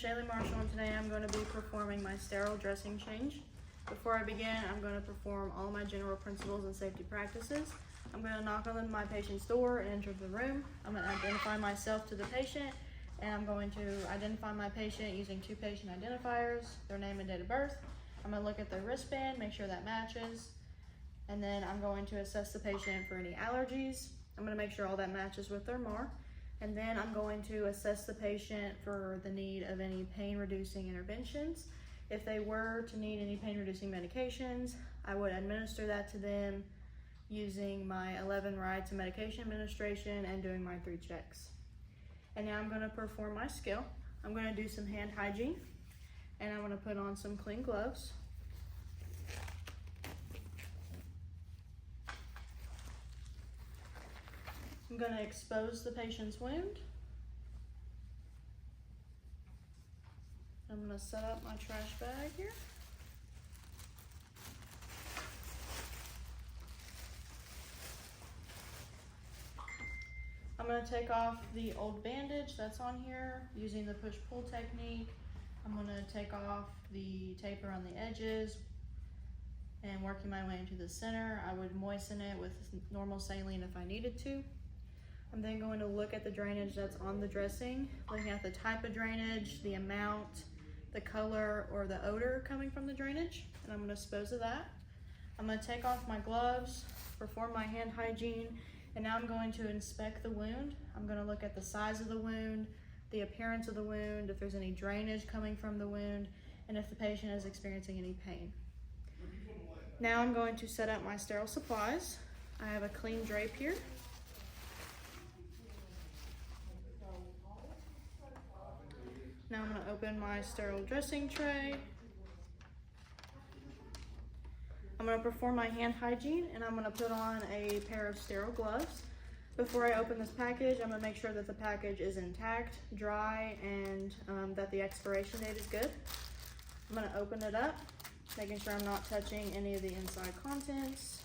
Shaylee Marshall, and today I'm going to be performing my sterile dressing change. Before I begin, I'm going to perform all my general principles and safety practices. I'm going to knock on my patient's door and enter the room. I'm going to identify myself to the patient, and I'm going to identify my patient using two patient identifiers, their name and date of birth. I'm going to look at their wristband, make sure that matches, and then I'm going to assess the patient for any allergies. I'm going to make sure all that matches with their MAR. And then I'm going to assess the patient for the need of any pain-reducing interventions. If they were to need any pain-reducing medications, I would administer that to them using my 11 rides of medication administration and doing my 3 checks. And now I'm going to perform my skill. I'm going to do some hand hygiene, and I'm going to put on some clean gloves. I'm going to expose the patient's wound. I'm going to set up my trash bag here. I'm going to take off the old bandage that's on here using the push-pull technique. I'm going to take off the tape around the edges and working my way into the center. I would moisten it with normal saline if I needed to. I'm then going to look at the drainage that's on the dressing, looking at the type of drainage, the amount, the color, or the odor coming from the drainage, and I'm going to dispose of that. I'm going to take off my gloves, perform my hand hygiene, and now I'm going to inspect the wound. I'm going to look at the size of the wound, the appearance of the wound, if there's any drainage coming from the wound, and if the patient is experiencing any pain. Now I'm going to set up my sterile supplies. I have a clean drape here. Now I'm going to open my sterile dressing tray. I'm going to perform my hand hygiene, and I'm going to put on a pair of sterile gloves. Before I open this package, I'm going to make sure that the package is intact, dry, and that the expiration date is good. I'm going to open it up, making sure I'm not touching any of the inside contents.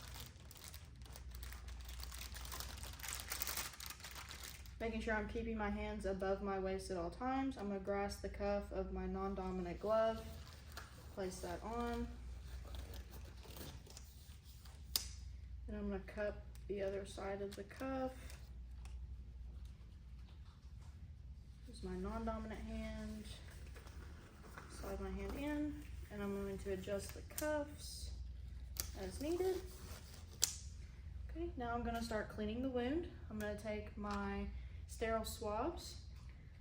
Making sure I'm keeping my hands above my waist at all times. I'm going to grasp the cuff of my non-dominant glove, place that on, and I'm going to cup the other side of the cuff. Use my non-dominant hand, slide my hand in, and I'm going to adjust the cuffs as needed. Okay, now I'm going to start cleaning the wound. I'm going to take my sterile swabs.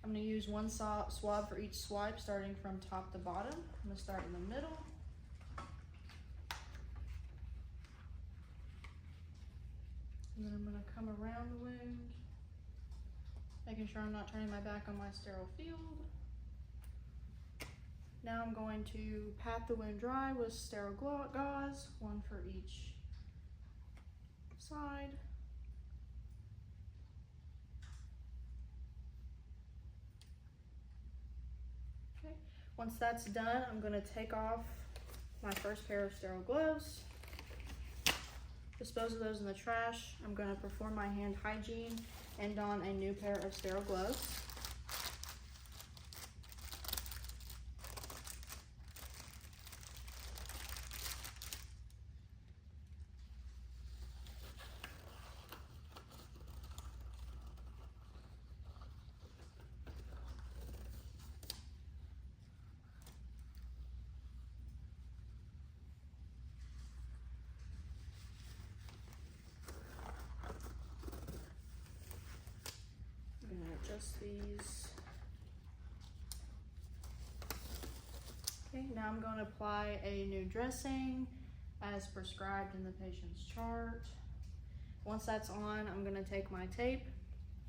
I'm going to use one swab for each swipe, starting from top to bottom. I'm going to start in the middle. And then I'm going to come around the wound, making sure I'm not turning my back on my sterile field. Now I'm going to pat the wound dry with sterile gauze, one for each side. Okay. Once that's done, I'm going to take off my first pair of sterile gloves, dispose of those in the trash. I'm going to perform my hand hygiene and don a new pair of sterile gloves. Adjust these. Okay, now I'm going to apply a new dressing as prescribed in the patient's chart. Once that's on, I'm going to take my tape.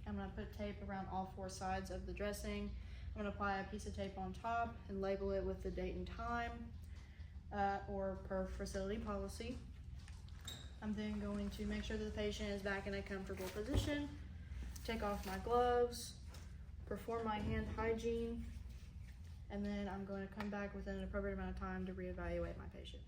I'm going to put tape around all 4 sides of the dressing. I'm going to apply a piece of tape on top and label it with the date and time or per facility policy. I'm then going to make sure that the patient is back in a comfortable position. Take off my gloves, perform my hand hygiene, and then I'm going to come back within an appropriate amount of time to reevaluate my patient.